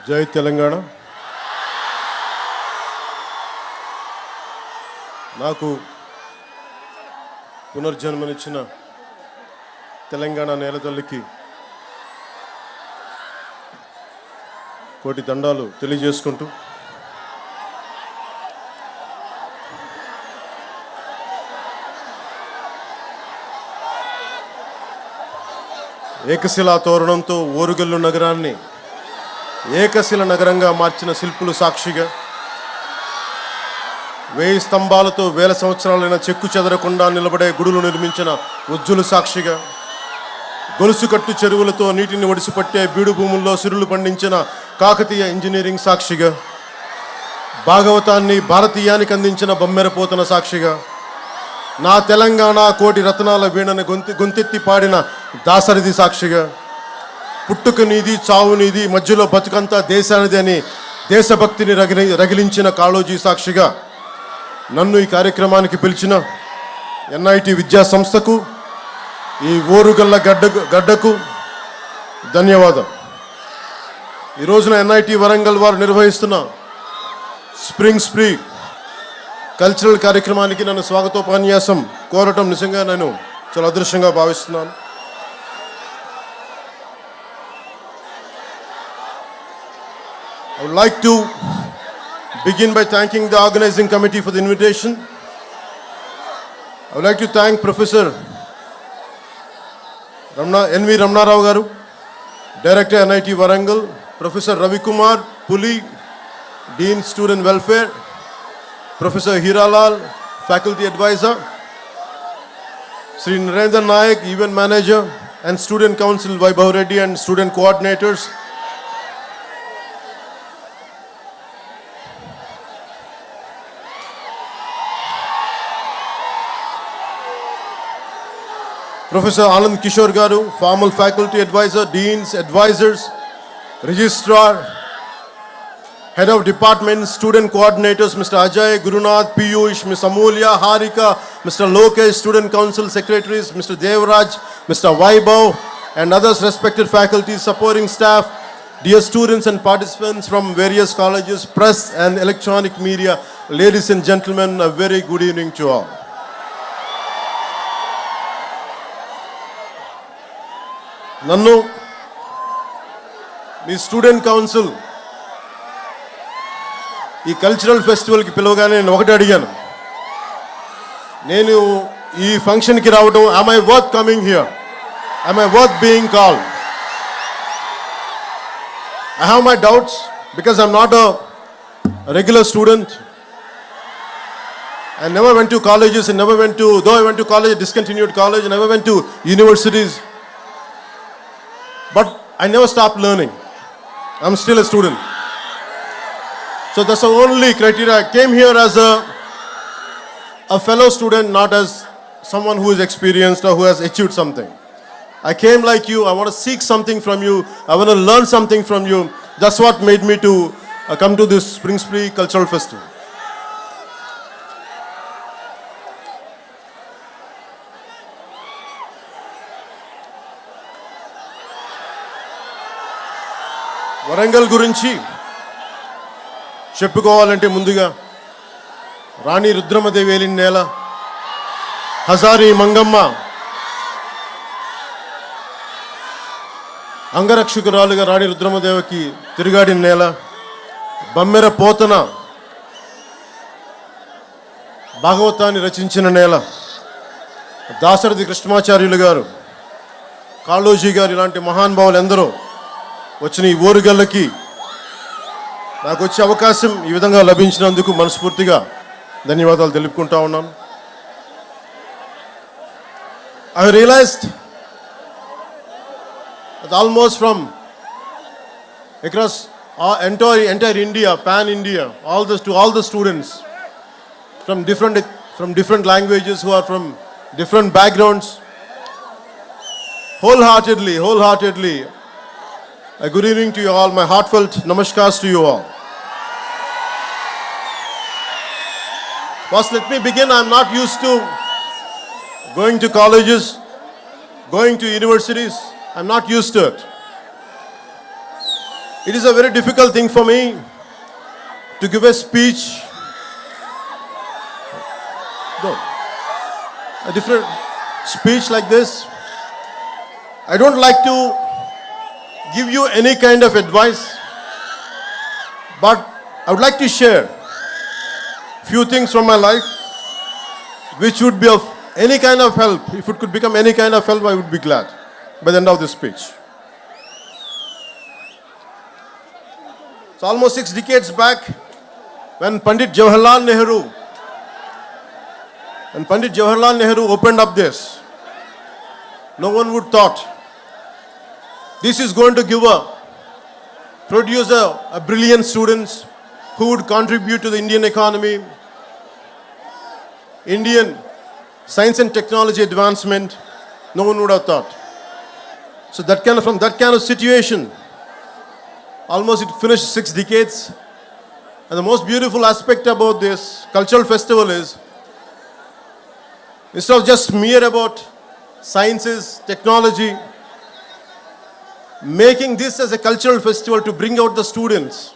జై తెలంగాణ. నాకు పునర్జన్మనిచ్చిన తెలంగాణ నేల తల్లికి కోటి దండాలు తెలియజేసుకుంటూ ఏకశిలా తోరణంతో ఓరుగల్లు నగరాన్ని ఏకశిల నగరంగా మార్చిన శిల్పులు సాక్షిగా, 1000 స్తంభాలతో 1000 సంవత్సరాలైన చెక్కు చెదరకుండా నిలబడే గుడులు నిర్మించిన ఉజ్జులు సాక్షిగా, గొలుసుకట్టు చెరువులతో నీటిని ఒడిసిపట్టే బీడు భూముల్లో సిరులు పండించిన కాకతీయ ఇంజనీరింగ్ సాక్షిగా, భాగవతాన్ని భారతీయానికి అందించిన బొమ్మెరపోతన సాక్షిగా, నా తెలంగాణ కోటి రత్నాల వీణను గొంతెత్తి పాడిన దాసరిది సాక్షిగా, పుట్టుక నీది చావు నీది మధ్యలో బతుకంతా దేశానిది అని దేశభక్తిని రగిలించిన కాళోజీ సాక్షిగా, నన్ను ఈ కార్యక్రమానికి పిలిచిన ఎన్ఐటి విద్యా సంస్థకు, ఈ ఓరుగల్ల గడ్డకు ధన్యవాదం. ఈ రోజున ఎన్ఐటి వరంగల్ వారు నిర్వహిస్తున్న స్ప్రింగ్ స్ప్రీ కల్చరల్ కార్యక్రమానికి నన్ను స్వాగతోపన్యాసం కోరటం నిజంగా నేను చాలా అదృష్టంగా భావిస్తున్నాను. I would like to begin by thanking the organizing committee for the invitation. I would like to thank Professor N.V. Ramnarao Garu, Director NIT Warangal, Professor Ravi Kumar Puli, Dean Student Welfare, Professor Hiralal, Faculty Advisor, Sri Narendra Nayak, Event Manager, and Student Council Vaibhav Reddy and Student Coordinators, Professor Anand Kishore Garu, Formal Faculty Advisor, Deans, Advisors, Registrar, Head of Departments, Student Coordinators, Mr. Ajay, Gurunath, Piyush, Ms. Amulya, Harika, Mr. Lokesh, Student Council Secretaries, Mr. Devraj, Mr. Vaibhav, and others respected faculty, supporting staff, dear students and participants from various colleges, press and electronic media, ladies and gentlemen, a very good evening to all. నన్ను మీ student council ఈ cultural ఫెస్టివల్కి పిలవగానే నేను ఒకటి అడిగాను, నేను ఈ ఫంక్షన్కి రావడం, am I worth coming here? Am I worth being called? I have my doubts because I'm not a regular student. I never went to colleges and never went to, though I went to college, discontinued college, and never went to universities. But I never stopped learning. I'm still a student. So that's the only criteria. I came here as a fellow student, not as someone who is experienced or who has achieved something. I came like you. I want to seek something from you. I want to learn something from you. That's what made me to come to this Spring Spree Cultural Festival. Warangal గురించి చెప్పుకోవాలంటే ముందుగా రాణి రుద్రమదేవి ఏలిన నేల, హజారీ మంగమ్మ అంగరక్షకురాలుగా రాణి రుద్రమదేవికి తిరుగాడిన నేల, బమ్మెర పోతన భాగవతాన్ని రచించిన నేల, దాశరథి కృష్ణమాచార్యులు గారు, కాళోజీ గారు ఇలాంటి మహానుభావులు ఎందరో వచ్చిన ఈ ఓరుగల్లకి నాకు వచ్చే అవకాశం ఈ విధంగా లభించినందుకు మనస్ఫూర్తిగా ధన్యవాదాలు తెలుపుకుంటా ఉన్నాను. I realized that almost from across entire India, pan India, all the students from different languages who are from different backgrounds, wholeheartedly a good evening to you all. My heartfelt namaskars to you all. First, let me begin. I'm not used to going to colleges, going to universities. I'm not used to it. It is a very difficult thing for me to give a speech. No, a different speech like this. I don't like to give you any kind of advice, but I would like to share few things from my life which would be of any kind of help. If it could become any kind of help, I would be glad by the end of this speech. It's almost 6 decades back when Pandit Jawaharlal Nehru opened up this. No one would thought this is going to produce a brilliant students who would contribute to the Indian economy, Indian science and technology advancement. No one would have thought. So from that kind of situation, almost it finished 6 decades. And the most beautiful aspect about this cultural festival is, instead of just mere about sciences, technology, making this as a cultural festival to bring out the students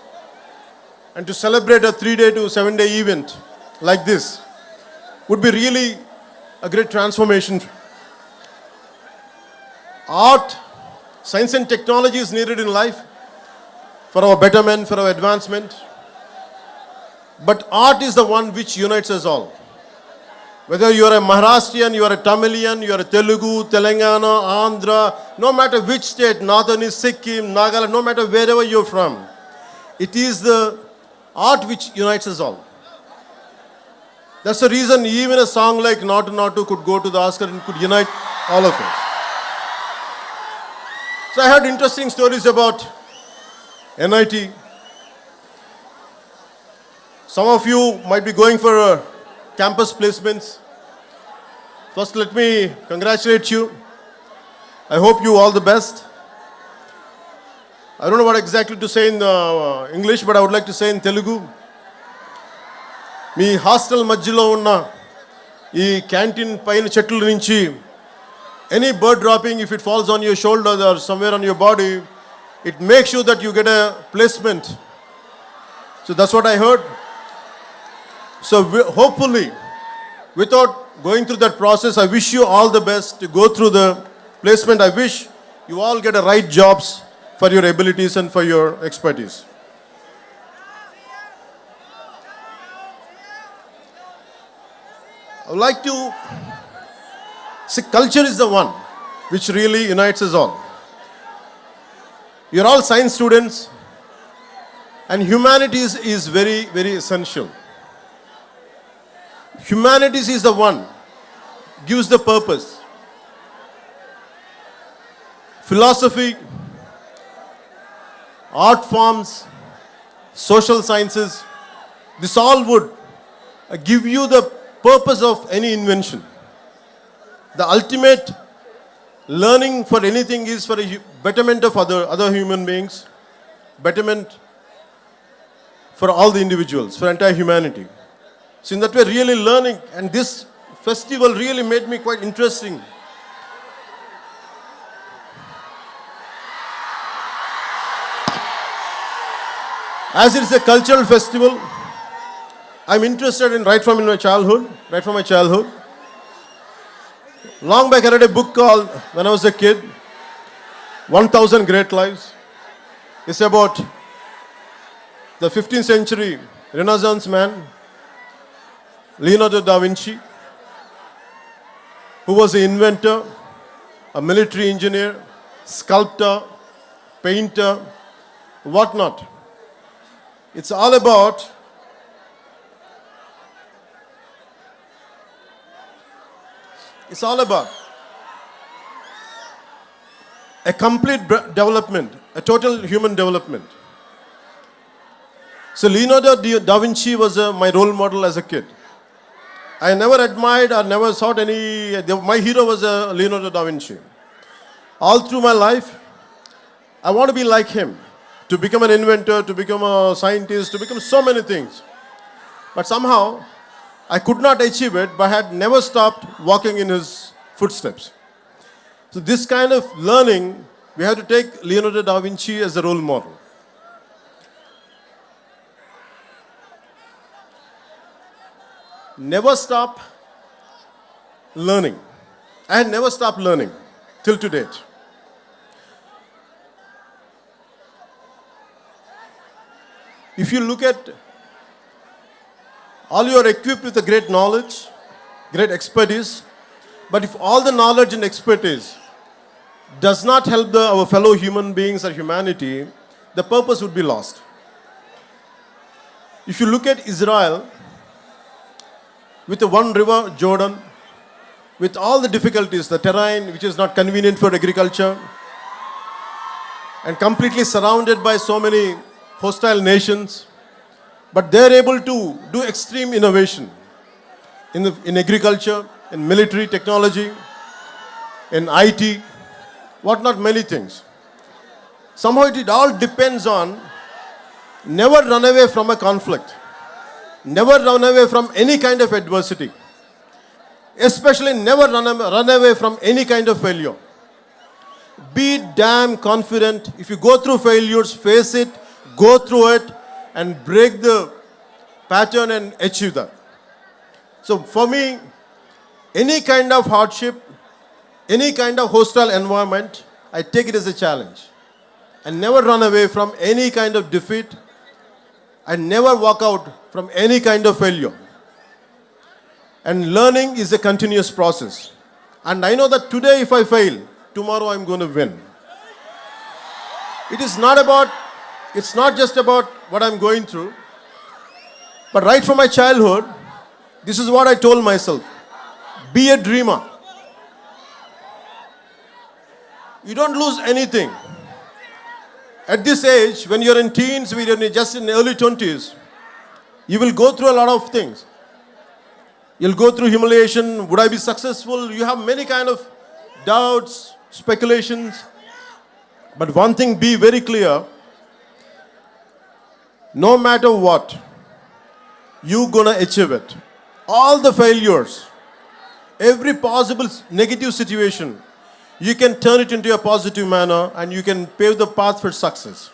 and to celebrate a 3-day to 7-day event like this would be really a great transformation. Art, science and technology is needed in life for our betterment, for our advancement. But art is the one which unites us all. Whether you are a Maharashtrian, you are a Tamilian, you are a Telugu, Telangana, Andhra, no matter which state, northern is Sikkim, Nagaland, no matter wherever you're from, it is the art which unites us all. That's the reason even a song like Natu Natu could go to the Oscar and could unite all of us. So I heard interesting stories about NIT. Some of you might be going for campus placements. First, let me congratulate you. I hope you all the best. I don't know what exactly to say in English, but I would like to say in Telugu. Me hostel మధ్యలో ఉన్న ఈ canteen పైన చెట్ల నుంచి any bird dropping, if it falls on your shoulder or somewhere on your body, it makes sure that you get a placement. So that's what I heard. So hopefully, without going through that process, I wish you all the best to go through the placement. I wish you all get the right jobs for your abilities and for your expertise. I would like to see, culture is the one which really unites us all. You're all science students, and humanities is very, very essential. Humanities is the one gives the purpose. Philosophy, art forms, social sciences, this all would give you the purpose of any invention. The ultimate learning for anything is for a betterment of other human beings, betterment for all the individuals, for entire humanity. So in that way, really learning, and this festival really made me quite interesting. As it is a cultural festival, I'm interested in right from my childhood. Long back, I read a book called, when I was a kid, 1000 Great Lives. It's about the 15th century Renaissance man, Leonardo da Vinci, who was an inventor, a military engineer, sculptor, painter, whatnot. It's all about a complete development, a total human development. So Leonardo da Vinci was my role model as a kid. I never admired or never thought my hero was Leonardo da Vinci. All through my life, I want to be like him, to become an inventor, to become a scientist, to become so many things. But somehow, I could not achieve it, but I had never stopped walking in his footsteps. So this kind of learning, we have to take Leonardo da Vinci as a role model. never stop learning. I had never stopped learning till to date. If you look at, all you are equipped with a great knowledge, great expertise, but if all the knowledge and expertise does not help our fellow human beings or humanity, the purpose would be lost. If you look at Israel, with the one river, Jordan, with all the difficulties, the terrain which is not convenient for agriculture, and completely surrounded by so many hostile nations, but they're able to do extreme innovation in agriculture, in military technology, in IT, what not many things. Somehow it all depends on never run away from a conflict, never run away from any kind of adversity, especially never run away from any kind of failure. Be damn confident. If you go through failures, face it, go through it, and break the pattern and achieve that. So for me, any kind of hardship, any kind of hostile environment, I take it as a challenge. And never run away from any kind of defeat, and never walk out from any kind of failure. And learning is a continuous process. And I know that today if I fail, tomorrow I'm going to win. It is not about, it's not just about what I'm going through, but right from my childhood, this is what I told myself. Be a dreamer. You don't lose anything. At this age, when you're in teens, when you're just in early 20s, you will go through a lot of things. You'll go through humiliation. Would I be successful? You have many kind of doubts, speculations. But one thing, be very clear. No matter what, you're gonna achieve it. All the failures, every possible negative situation, you can turn it into a positive manner and you can pave the path for success.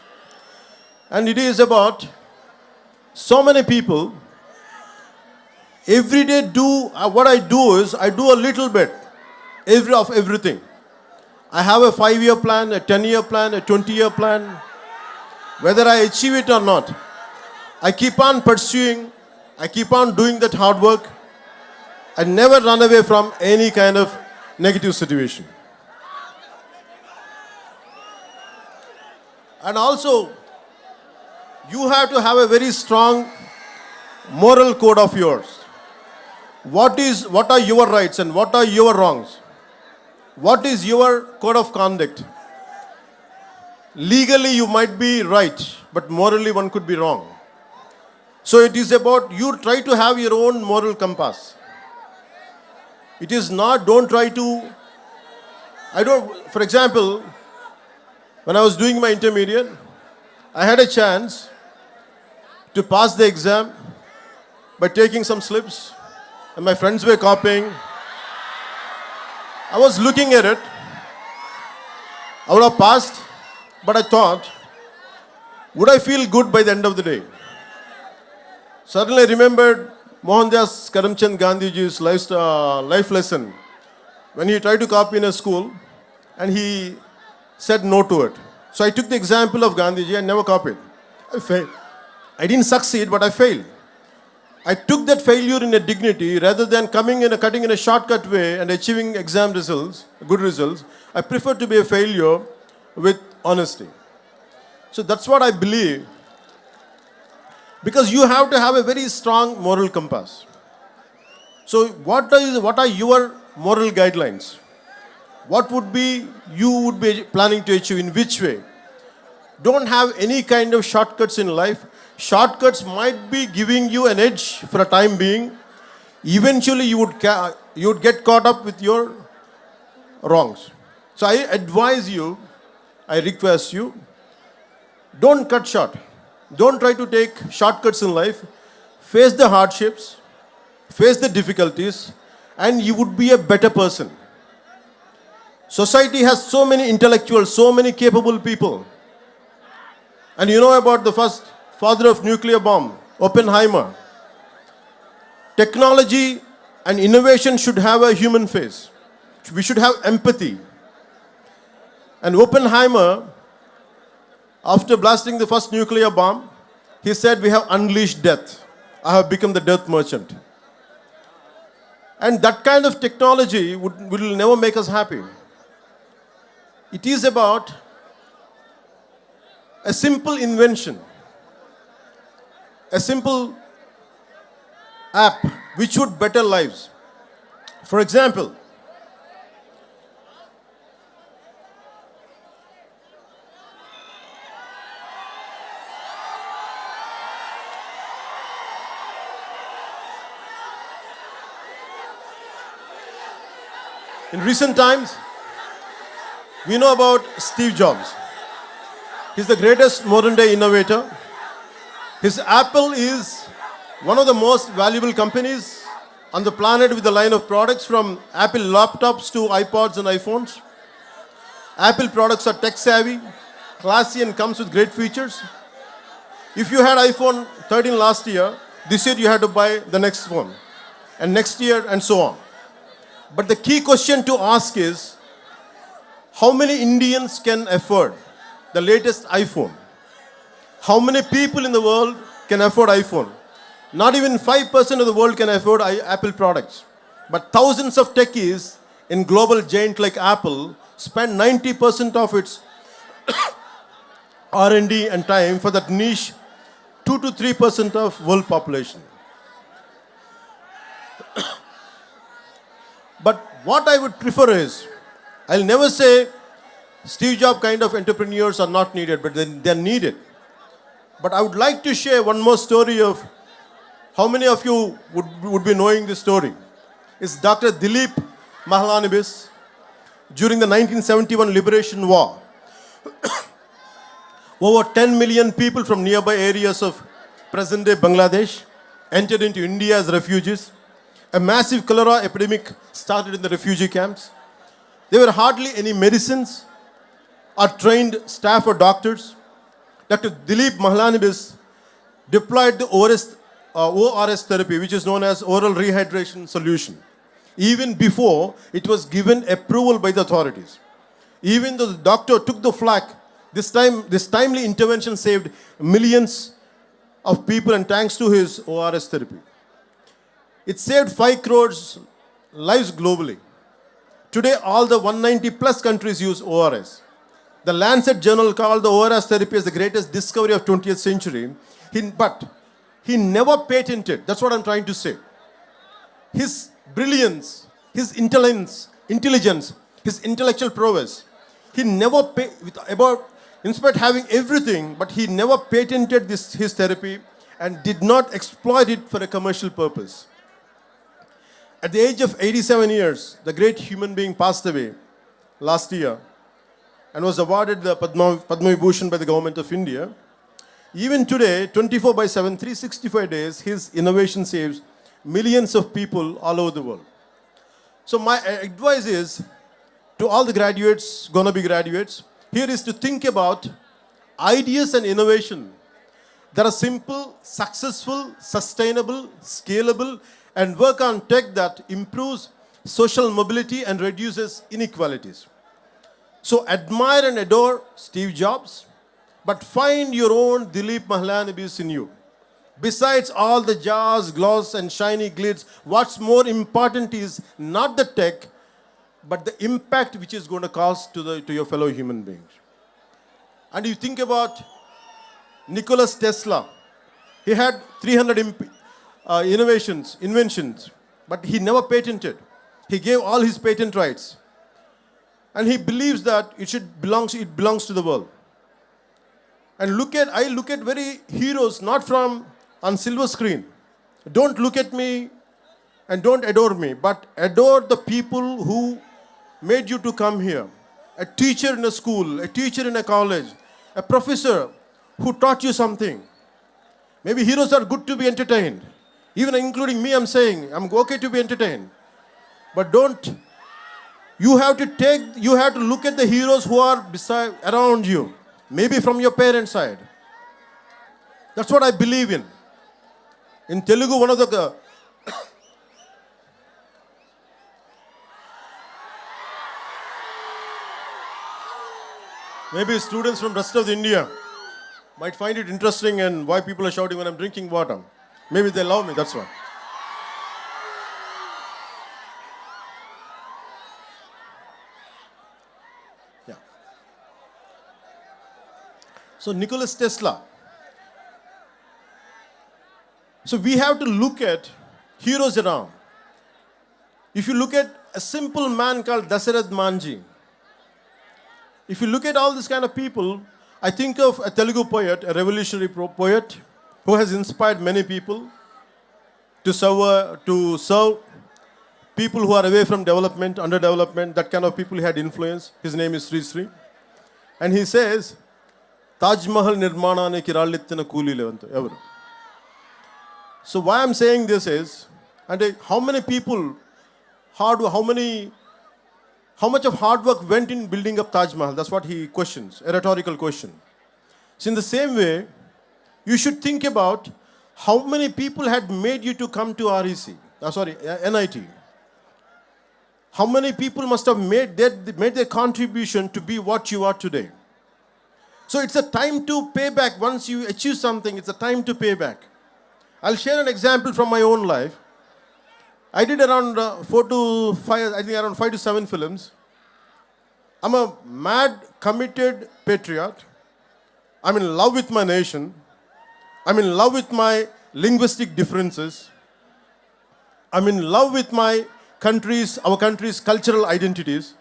And it is about so many people, every day what I do is, I do a little bit of everything. I have a 5-year plan, a 10-year plan, a 20-year plan. Whether I achieve it or not, I keep on pursuing, I keep on doing that hard work. I never run away from any kind of negative situation. And also, you have to have a very strong moral code of yours. What are your rights and what are your wrongs? What is your code of conduct? Legally, you might be right, but morally, one could be wrong. So it is about you try to have your own moral compass. It is not, don't try to, for example, when I was doing my intermediate, I had a chance to pass the exam by taking some slips, and my friends were copying. I was looking at it. I would have passed, but I thought, would I feel good by the end of the day? Suddenly I remembered Mohandas Karamchand Gandhiji's life lesson when he tried to copy in a school and he said no to it. So I took the example of Gandhiji and never copied. I failed. I didn't succeed, but I failed. I took that failure in a dignity rather than cutting in a shortcut way and achieving exam results, good results. I prefer to be a failure with honesty. So that's what I believe. Because you have to have a very strong moral compass. So what are your moral guidelines? What you would be planning to achieve, in which way? Don't have any kind of shortcuts in life. Shortcuts might be giving you an edge for a time being. Eventually you would get caught up with your wrongs. So I advise you, I request you, don't cut short. Don't try to take shortcuts in life. Face the hardships, face the difficulties, and you would be a better person. Society has so many intellectuals, so many capable people. And you know about the first father of nuclear bomb, Oppenheimer. Technology and innovation should have a human face. We should have empathy. And Oppenheimer, after blasting the first nuclear bomb, he said, "We have unleashed death. I have become the death merchant." And that kind of technology will never make us happy. It is about a simple invention, a simple app which would better lives. For example, in recent times, we know about Steve Jobs. He's the greatest modern day innovator. His Apple is one of the most valuable companies on the planet with a line of products from Apple laptops to iPods and iPhones. Apple products are tech savvy, classy and comes with great features. If you had iPhone 13 last year, this year you had to buy the next phone, and next year and so on. But the key question to ask is, how many Indians can afford the latest iPhone? How many people in the world can afford iPhone? Not even 5% of the world can afford Apple products. But thousands of techies in global giant like Apple spend 90% of its R&D and time for that niche 2 to 3% of world population. But what I would prefer is, I'll never say Steve Jobs kind of entrepreneurs are not needed, but they're needed. But I would like to share one more story of how many of you would be knowing this story. It's Dr. Dilip Mahalanobis during the 1971 Liberation War. Over 10 million people from nearby areas of present-day Bangladesh entered into India as refugees. A massive cholera epidemic started in the refugee camps. There were hardly any medicines or trained staff or doctors. Dr. Dilip Mahalanobis deployed the ORS therapy, which is known as oral rehydration solution, even before it was given approval by the authorities. Even though the doctor took the flak, this timely intervention saved millions of people, and thanks to his ORS therapy. It saved 5 crores lives globally. Today, all the 190 plus countries use ORS. The Lancet journal called the ORS therapy as the greatest discovery of 20th century. But he never patented. That's what I'm trying to say. His brilliance, his intelligence, his intellectual prowess. He never in spite of having everything, but he never patented his therapy and did not exploit it for a commercial purpose. At the age of 87 years, the great human being passed away last year and was awarded the Padma Vibhushan by the government of India. Even today, 24/7, 365 days, his innovation saves millions of people all over the world. So my advice is to all the graduates, gonna be graduates, here is to think about ideas and innovation that are simple, successful, sustainable, scalable, and work on tech that improves social mobility and reduces inequalities. So admire and adore Steve Jobs, but find your own Dilip Mahalanobis in you. Besides all the jazz, gloss, and shiny glitz, what's more important is not the tech, but the impact which is going to cause to your fellow human beings. And you think about Nikola Tesla. He had 300 inventions, but he never patented. He gave all his patent rights. And he believes that it belongs to the world. And I look at very heroes, not from on silver screen. Don't look at me and don't adore me, but adore the people who made you to come here. A teacher in a school, a teacher in a college, a professor who taught you something. Maybe heroes are good to be entertained. Even including me, I'm saying, I'm okay to be entertained. But you have to look at the heroes who are around you. Maybe from your parents' side. That's what I believe in. In Telugu, one of the Maybe students from rest of India might find it interesting and why people are shouting when I'm drinking water. Maybe they love me, that's why. Yeah. So Nicholas Tesla. So we have to look at heroes around. If you look at a simple man called Dasarath Manji, if you look at all these kind of people, I think of a Telugu poet, a revolutionary poet, who has inspired many people to serve people who are away from development, underdevelopment, that kind of people he had influence. His name is Sri Sri. And he says, Taj Mahal nirmananiki rallittina koolile antu evaru. So why I'm saying this is, and how many people, how much of hard work went in building up Taj Mahal? That's what he questions, a rhetorical question. So in the same way, you should think about how many people had made you to come to NIT. How many people must have made their contribution to be what you are today. So it's a time to pay back. Once you achieve something, it's a time to pay back. I'll share an example from my own life. I did around 5 to 7 films. I'm a mad, committed patriot. I'm in love with my nation. I'm in love with my linguistic differences. I'm in love with our country's cultural identities.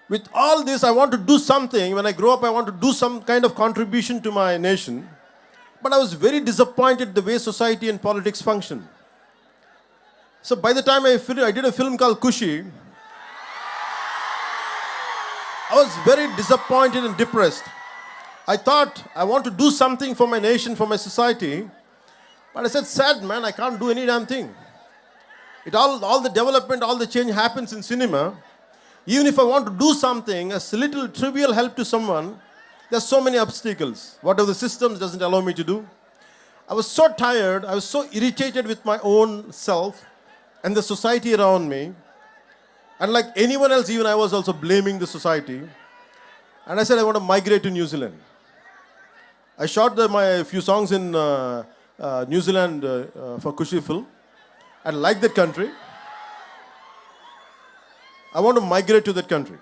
With all this, I want to do something. When I grow up, I want to do some kind of contribution to my nation. But I was very disappointed the way society and politics function. So by the time I did a film called Kushi, I was very disappointed and depressed. I thought I want to do something for my nation, for my society. But I said, sad man, I can't do any damn thing. All the development, all the change happens in cinema. Even if I want to do something, a little trivial help to someone, there's so many obstacles. Whatever the systems doesn't allow me to do. I was so tired, I was so irritated with my own self and the society around me. And like anyone else, even I was also blaming the society. And I said, I want to migrate to New Zealand. I shot my few songs in New Zealand for Kushi film. I like that country. I want to migrate to that country.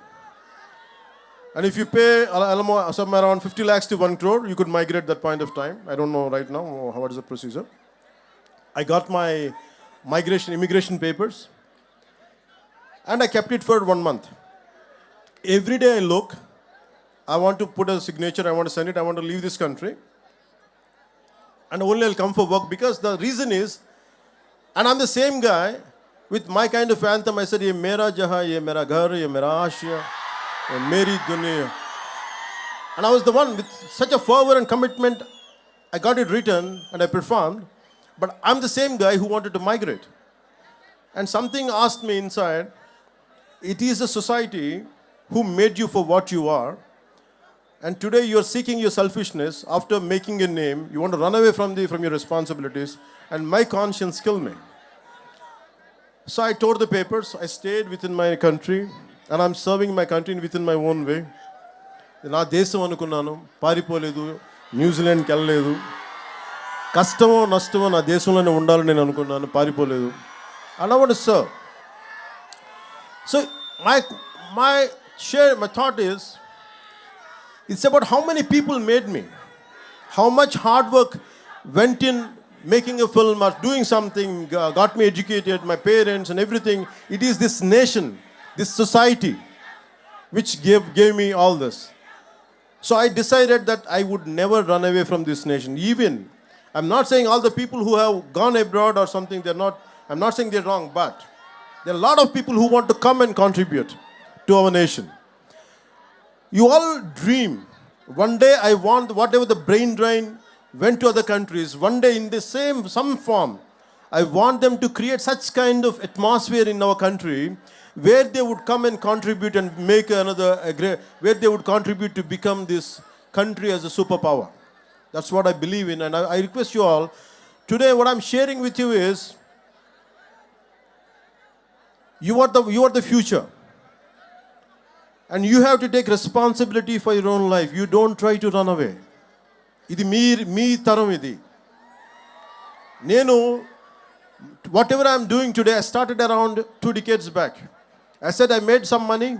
And if you pay somewhere around 50 lakhs to 1 crore, you could migrate that point of time. I don't know right now what is the procedure. I got my immigration papers. And I kept it for 1 month. Every day I look, I want to put a signature, I want to send it, I want to leave this country. And only I'll come for work, because the reason is, and I'm the same guy, with my kind of anthem, I said, ye mera jahan, ye mera ghar, ye mera aashiya, ye meri duniya. And I was the one with such a fervor and commitment, I got it written and I performed. But I'm the same guy who wanted to migrate. And something asked me inside, it is a society who made you for what you are. And today you are seeking your selfishness. After making a name, you want to run away from your responsibilities. And my conscience killed me. So I tore the papers. I stayed within my country. And I'm serving my country within my own way. నా దేశం అనుకున్నాను, పారిపోలేదు, న్యూజిలాండ్కి వెళ్ళలేదు. కష్టమో నష్టమో నా దేశంలోనే ఉండాలని నేను అనుకున్నాను, పారిపోలేదు. And I want to serve. So my thought is, it's about how many people made me, how much hard work went in making a film or doing something, got me educated, my parents and everything. It is this nation, this society, which gave me all this. So I decided that I would never run away from this nation. Even, I'm not saying all the people who have gone abroad or something, I'm not saying they're wrong, but there are a lot of people who want to come and contribute to our nation. You all dream. One day I want whatever the brain drain went to other countries. One day in some form, I want them to create such kind of atmosphere in our country where they would come and contribute and make where they would contribute to become this country as a superpower. That's what I believe in. And I request you all, today what I'm sharing with you is, you are the future. And you have to take responsibility for your own life. You don't try to run away. ఇది మీ తరం ఇది. నేను whatever I'm doing today, I started around 2 decades back. I said I made some money,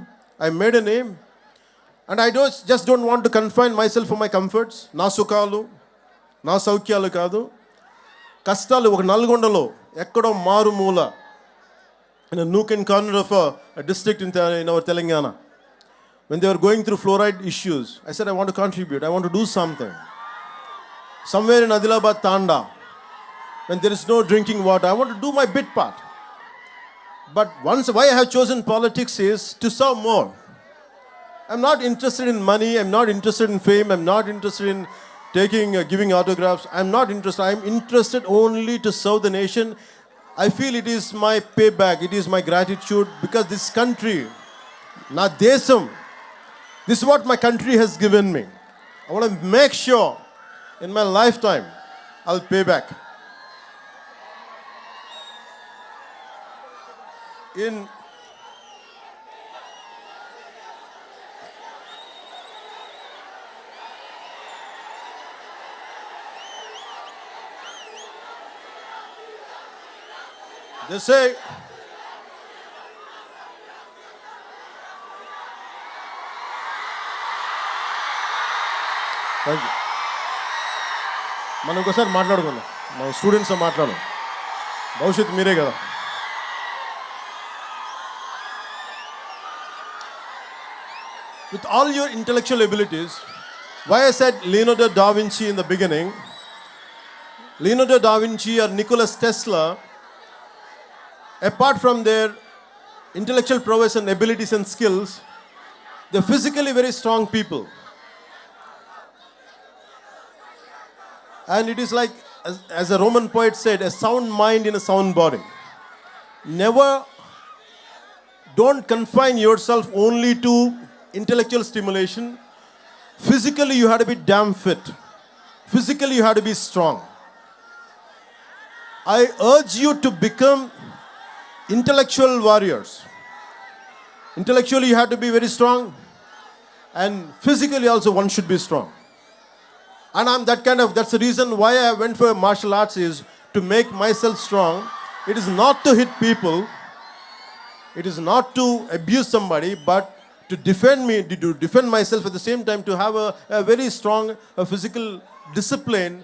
I made a name, and I just don't want to confine myself for my comforts. నా సుఖాలు, నా సౌఖ్యాలు కాదు. కష్టాలు ఒక నల్గొండలో ఎక్కడో మారుమూల in a nook and corner of a district in our Telangana. When they were going through fluoride issues, I said, I want to contribute. I want to do something. Somewhere in Adilabad, Tanda, when there is no drinking water, I want to do my bit part. But why I have chosen politics is to serve more. I'm not interested in money. I'm not interested in fame. I'm not interested in giving autographs. I'm not interested. I'm interested only to serve the nation. I feel it is my payback. It is my gratitude because this country, na desam, this is what my country has given me. I want to make sure in my lifetime I'll pay back. They say, thank you. మనం ఒకసారి మాట్లాడుకుందాం. మన స్టూడెంట్స్తో మాట్లాడు. భవిష్యత్తు మీరే కదా. With all your intellectual abilities, why I said Leonardo da Vinci in the beginning, Leonardo da Vinci or Nikola Tesla, apart from their intellectual prowess and abilities and skills, they're physically very strong people. And it is like, as a Roman poet said, a sound mind in a sound body. Don't confine yourself only to intellectual stimulation. Physically, you have to be damn fit. Physically, you have to be strong. I urge you to become intellectual warriors. Intellectually, you have to be very strong, and physically also one should be strong. And that's the reason why I went for martial arts, is to make myself strong. It is not to hit people. It is not to abuse somebody, but to defend myself at the same time, to have a very strong physical discipline,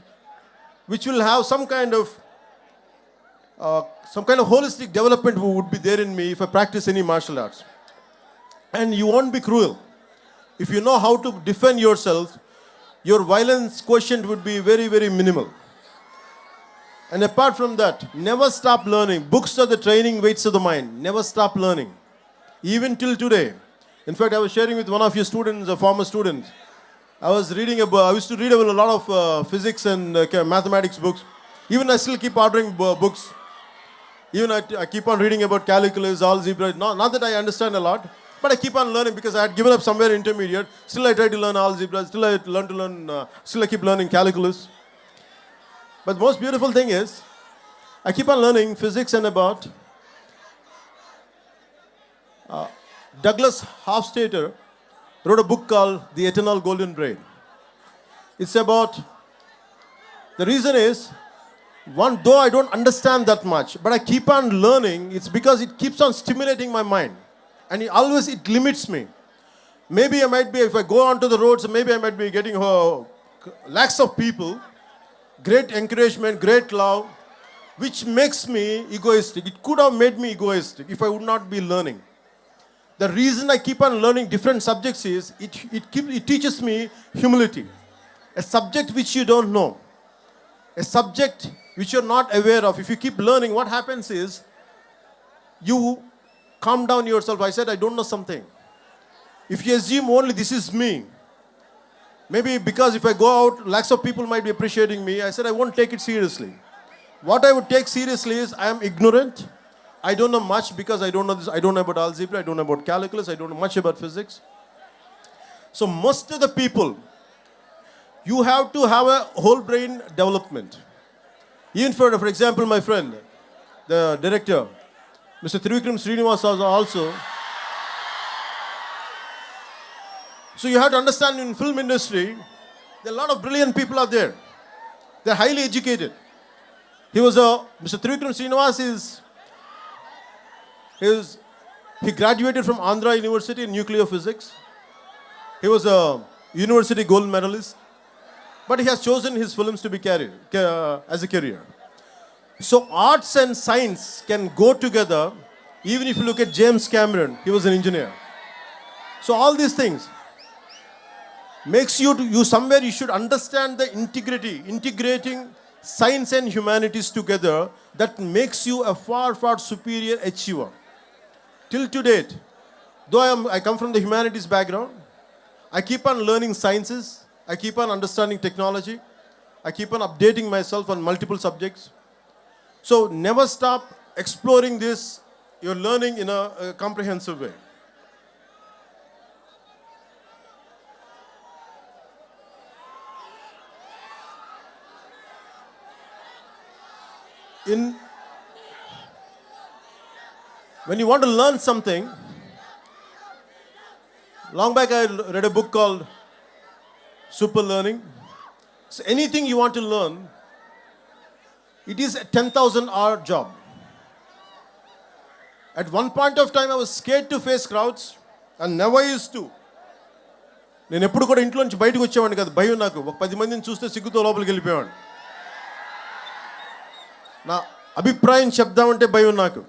which will have some kind of holistic development would be there in me if I practice any martial arts. And you won't be cruel. If you know how to defend yourself, your violence quotient would be very, very minimal. And apart from that, never stop learning. Books are the training weights of the mind. Never stop learning. Even till today. In fact, I was sharing with one of your students, a former student. I used to read a lot of physics and mathematics books. Even I still keep ordering books. Even I keep on reading about calculus, algebra. Not that I understand a lot, but I keep on learning because I had given up somewhere intermediate. Still I try to learn algebra. Still I keep learning calculus. But the most beautiful thing is, I keep on learning physics and about Douglas Hofstadter wrote a book called The Eternal Golden Brain. It's about, the reason is, though I don't understand that much, but I keep on learning, it's because it keeps on stimulating my mind. And it limits me. Maybe I might be, if I go onto the roads, maybe I might be getting lakhs of people, great encouragement, great love, which makes me egoistic. It could have made me egoistic if I would not be learning. The reason I keep on learning different subjects is, it teaches me humility. A subject which you don't know, a subject which you're not aware of, if you keep learning, what happens is, you calm down yourself. I said, I don't know something. If you assume only this is me, maybe because if I go out, lakhs of people might be appreciating me, I said, I won't take it seriously. What I would take seriously is, I am ignorant. I don't know much because I don't know this. I don't know about algebra. I don't know about calculus. I don't know much about physics. So most of the people, you have to have a whole brain development. Even for example, my friend, the director, Mr. Trivikram Srinivas also, So you have to understand, in film industry, there are a lot of brilliant people out there. They're highly educated. Mr. Trivikram Srinivas he graduated from Andhra University in nuclear physics. He was a university gold medalist, but he has chosen his films to be carried as a career. So arts and science can go together. Even if you look at James Cameron, he was an engineer. So all these things makes you somewhere you should understand the integrating science and humanities together. That makes you a far, far superior achiever. Till to date, though I come from the humanities background, I keep on learning sciences, I keep on understanding technology, I keep on updating myself on multiple subjects. So never stop exploring this. You're learning in a comprehensive way. When you want to learn something, long back I read a book called Super Learning. So anything you want to learn, it is a 10,000 hour job. At one point of time, I was scared to face crowds and never used to. నేను ఎప్పుడు కూడా ఇంట్లో నుంచి బయటకు వచ్చేవాడిని కాదు. భయం నాకు. ఒక 10 మందిని చూస్తే సిగ్గుతో లోపలికి వెళ్ళిపోయాను. నా అభిప్రాయం చెప్దామంటే భయం నాకు.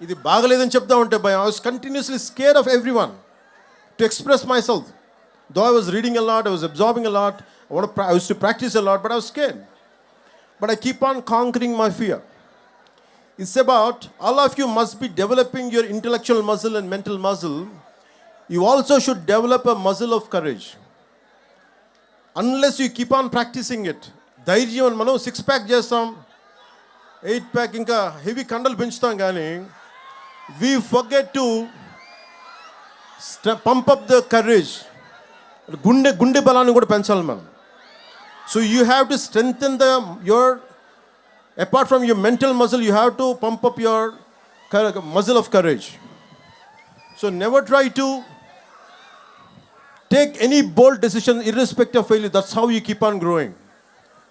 ఇది బాగలేదని చెప్దామంటే భయం. I was continuously scared of everyone to express myself. Though I was reading a lot, I was absorbing a lot, I used to practice a lot, but I was scared. But I keep on conquering my fear. It's about, all of you must be developing your intellectual muscle and mental muscle. You also should develop a muscle of courage. Unless you keep on practicing it. ధైర్యం, మనం 6-pack చేస్తాం, 8-pack ఇంకా heavy కండలు పెంచుతాం, కానీ we forget to pump up the courage. గుండె బలాన్ని కూడా పెంచాలి మనం. So you have to strengthen apart from your mental muscle, you have to pump up your muscle of courage. So never try to take any bold decision irrespective of failure. That's how you keep on growing.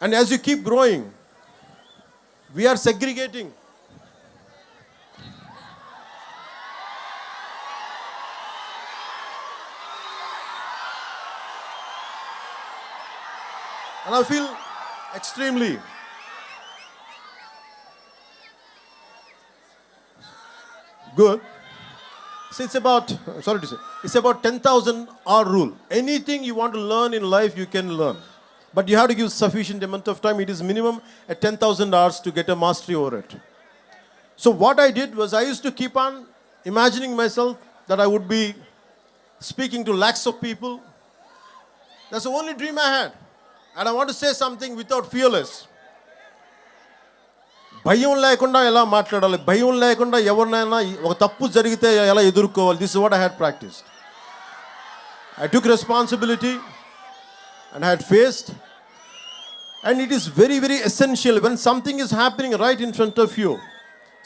And as you keep growing, we are segregating. And I feel extremely good. So it's about 10,000 hour rule. Anything you want to learn in life, you can learn. But you have to give sufficient amount of time. It is minimum at 10,000 hours to get a mastery over it. So what I did was, I used to keep on imagining myself that I would be speaking to lakhs of people. That's the only dream I had. And I want to say something without fearless. భయం లేకుండా ఎలా మాట్లాడాలి, భయం లేకుండా ఎవరినైనా ఒక తప్పు జరిగితే ఎలా ఎదుర్కోవాలి. This is what I had practiced. I took responsibility and I had faced. And it is very, very essential when something is happening right in front of you,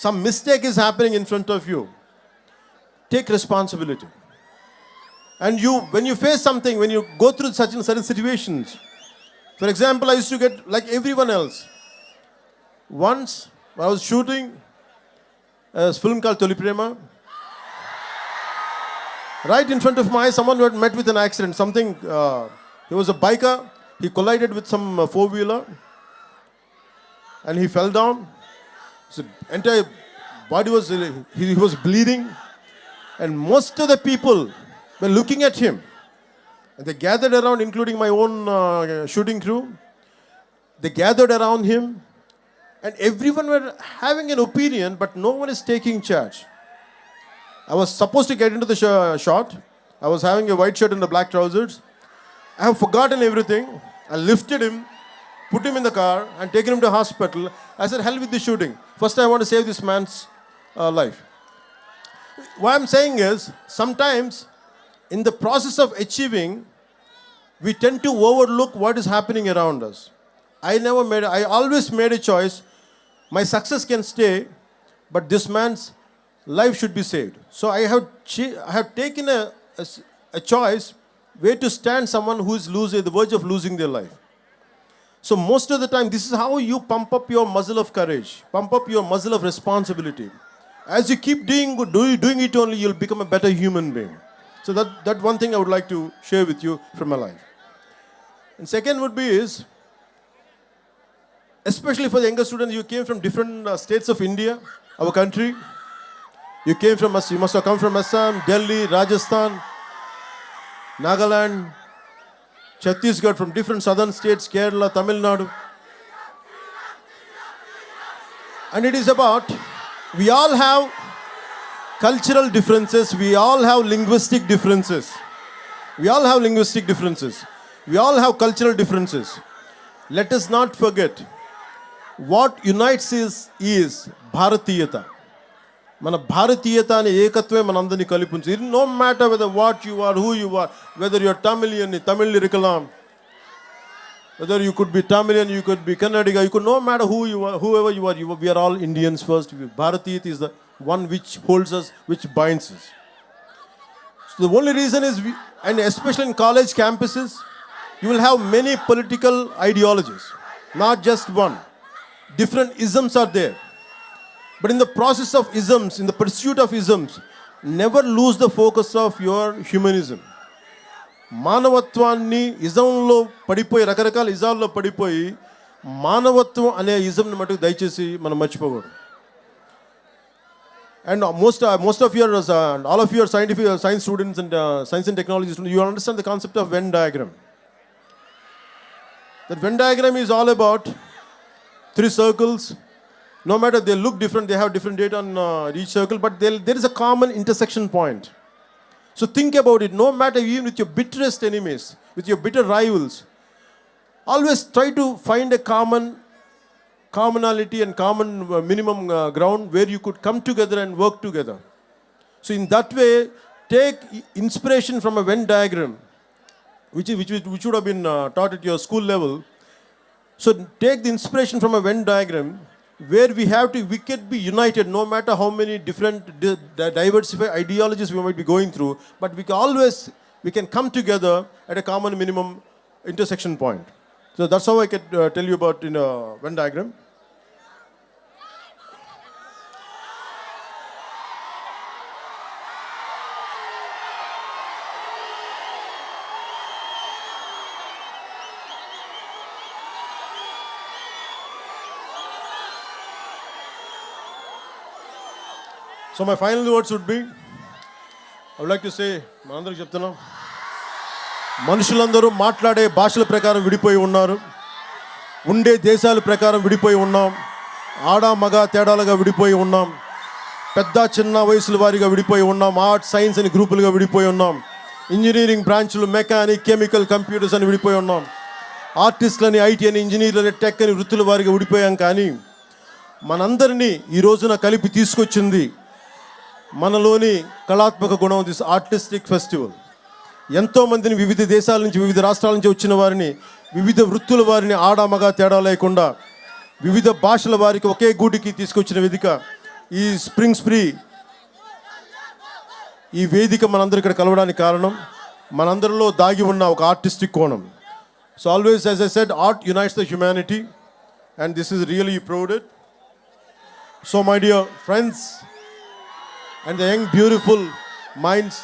some mistake is happening in front of you, take responsibility. And when you face something, when you go through such and certain situations, for example, I used to get like everyone else. Once I was shooting a film called Toli Prema. Right in front of my eyes, someone had met with an accident. He was a biker. He collided with some four-wheeler and he fell down. His entire body he was bleeding, and most of the people were looking at him. And they gathered around, including my own shooting crew. They gathered around him, and everyone were having an opinion, but no one is taking charge. I was supposed to get into the shot. I was having a white shirt and the black trousers. I have forgotten everything. I lifted him, put him in the car, and taken him to hospital. I said, hell with the shooting. First, I want to save this man's life. What I'm saying is, sometimes in the process of achieving, we tend to overlook what is happening around us. I always made a choice. My success can stay, but this man's life should be saved. So I have taken a choice where to stand someone who is at the verge of losing their life. So most of the time, this is how you pump up your muscle of courage, pump up your muscle of responsibility. As you keep doing it only, you'll become a better human being. So that one thing I would like to share with you from my life. And second would be is, especially for the younger students, you came from different states of India, our country. You must have come from Assam, Delhi, Rajasthan, Nagaland, Chhattisgarh, from different southern states, Kerala, Tamil Nadu. And it is about, we all have cultural differences, we all have linguistic differences. We all have linguistic differences. We all have cultural differences. Let us not forget, what unites is Bharatiyata. మన భారతీయత అనే ఏకత్వమే మనందరినీ కలిపించి. No matter whether what you are, who you are, whether you are Tamilian, Tamil ఇరుకలాం, whether you could be Tamilian, you could be Kannadiga, you could no matter who you are, whoever you are, we are all Indians first. భారతీయత is the one which holds us, which binds us. So the only reason is, and especially in college campuses, you will have many political ideologies, not just one. Different isms are there. But in the process of isms, in the pursuit of isms, never lose the focus of your humanism. మానవత్వాన్ని ఇజంలో పడిపోయి, రకరకాల ఇజాల్లో పడిపోయి, మానవత్వం అనే ఇజంని మటుకు దయచేసి మనం మర్చిపోకూడదు. And most of your, all of your science students and science and technology students, you understand the concept of Venn diagram. That Venn diagram is all about 3 circles. No matter they look different, they have different data on each circle, but there is a common intersection point. So think about it. No matter, even with your bitterest enemies, with your bitter rivals, always try to find a commonality and common minimum ground where you could come together and work together. So in that way, take inspiration from a Venn diagram, which would have been taught at your school level. So take the inspiration from a Venn diagram, where we can be united no matter how many different diversified ideologies we might be going through, but we can come together at a common minimum intersection point. So that's how I could tell you about in a Venn diagram. So my final words would be, I would like to say, మనందరికి చెప్తున్నాం, మనుషులందరూ మాట్లాడే భాషల ప్రకారం విడిపోయి ఉన్నారు, ఉండే దేశాల ప్రకారం విడిపోయి ఉన్నాం, ఆడ మగ తేడాలుగా విడిపోయి ఉన్నాం, పెద్ద చిన్న వయసుల వారిగా విడిపోయి ఉన్నాం, ఆర్ట్స్ సైన్స్ అని గ్రూపులుగా విడిపోయి ఉన్నాం, ఇంజనీరింగ్ బ్రాంచ్లు మెకానిక్ కెమికల్ కంప్యూటర్స్ అని విడిపోయి ఉన్నాం, ఆర్టిస్టులని ఐటీ అని ఇంజనీర్లని టెక్ అని వృత్తుల వారిగా విడిపోయాం. కానీ మనందరినీ ఈ రోజున కలిపి తీసుకొచ్చింది మనలోని కళాత్మక గుణం, దిస్ ఆర్టిస్టిక్ ఫెస్టివల్. ఎంతోమందిని వివిధ దేశాల నుంచి, వివిధ రాష్ట్రాల నుంచి వచ్చిన వారిని, వివిధ వృత్తుల వారిని ఆడ మగ తేడా లేకుండా వివిధ భాషల వారికి ఒకే గూటికి తీసుకొచ్చిన వేదిక ఈ స్ప్రింగ్ స్ప్రీ. ఈ వేదిక మనందరూ ఇక్కడ కలవడానికి కారణం మనందరిలో దాగి ఉన్న ఒక ఆర్టిస్టిక్ కోణం. So always, as I said, art unites the humanity, and this is really proved it. So my dear friends and the young beautiful minds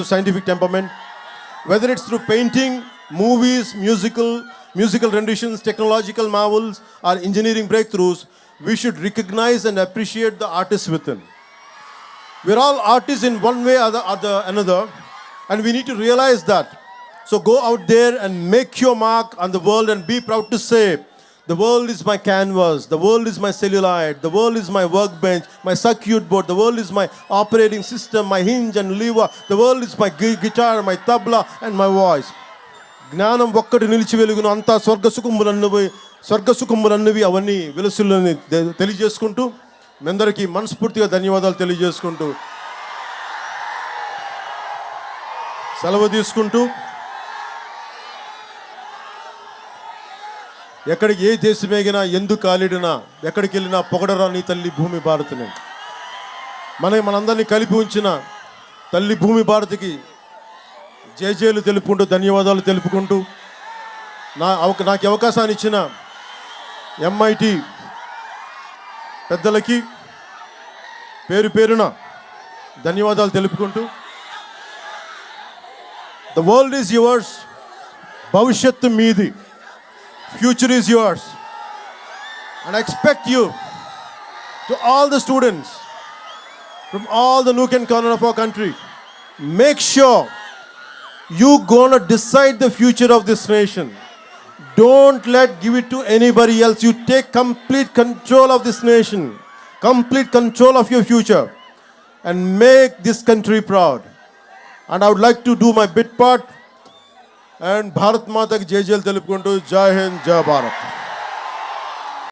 of scientific temperament, whether it's through painting, movies, musical renditions, technological marvels, or engineering breakthroughs, we should recognize and appreciate the artists within. We're all artists in one way or another, and we need to realize that. So go out there and make your mark on the world and be proud to say, the world is my canvas, the world is my celluloid, the world is my workbench, my circuit board, the world is my operating system, my hinge and lever, the world is my guitar, my tabla and my voice. జ్ఞానం ఒక్కటి నిలిచి వెలుగును, అంతా స్వర్గసుఖములన్నవి అవన్నీ వెలుసులని తెలియజేసుకుంటూ, మీ అందరికీ మనస్ఫూర్తిగా ధన్యవాదాలు తెలియజేసుకుంటూ సెలవు తీసుకుంటూ, ఎక్కడికి ఏ దేశమేగినా ఎందుకు కాలిడినా ఎక్కడికి వెళ్ళినా పొగడరా నీ తల్లి భూమి భారతిని. మనందరినీ కలిపి ఉంచిన తల్లి భూమి భారతికి జేజేలు తెలుపుకుంటూ ధన్యవాదాలు తెలుపుకుంటూ నాకు అవకాశాన్ని ఇచ్చిన ఎంఐటి పెద్దలకి పేరు పేరున ధన్యవాదాలు తెలుపుకుంటూ ద వరల్డ్ ఈజ్ యువర్స్, భవిష్యత్తు మీది, future is yours. And I expect you, to all the students from all the nook and corner of our country, make sure you gonna decide the future of this nation. Don't give it to anybody else. You take complete control of this nation, complete control of your future, and make this country proud. And I would like to do my bit part. And Bharat Mata ki Jai Jai telupukuntu, Jai Hind, Jai Bharat.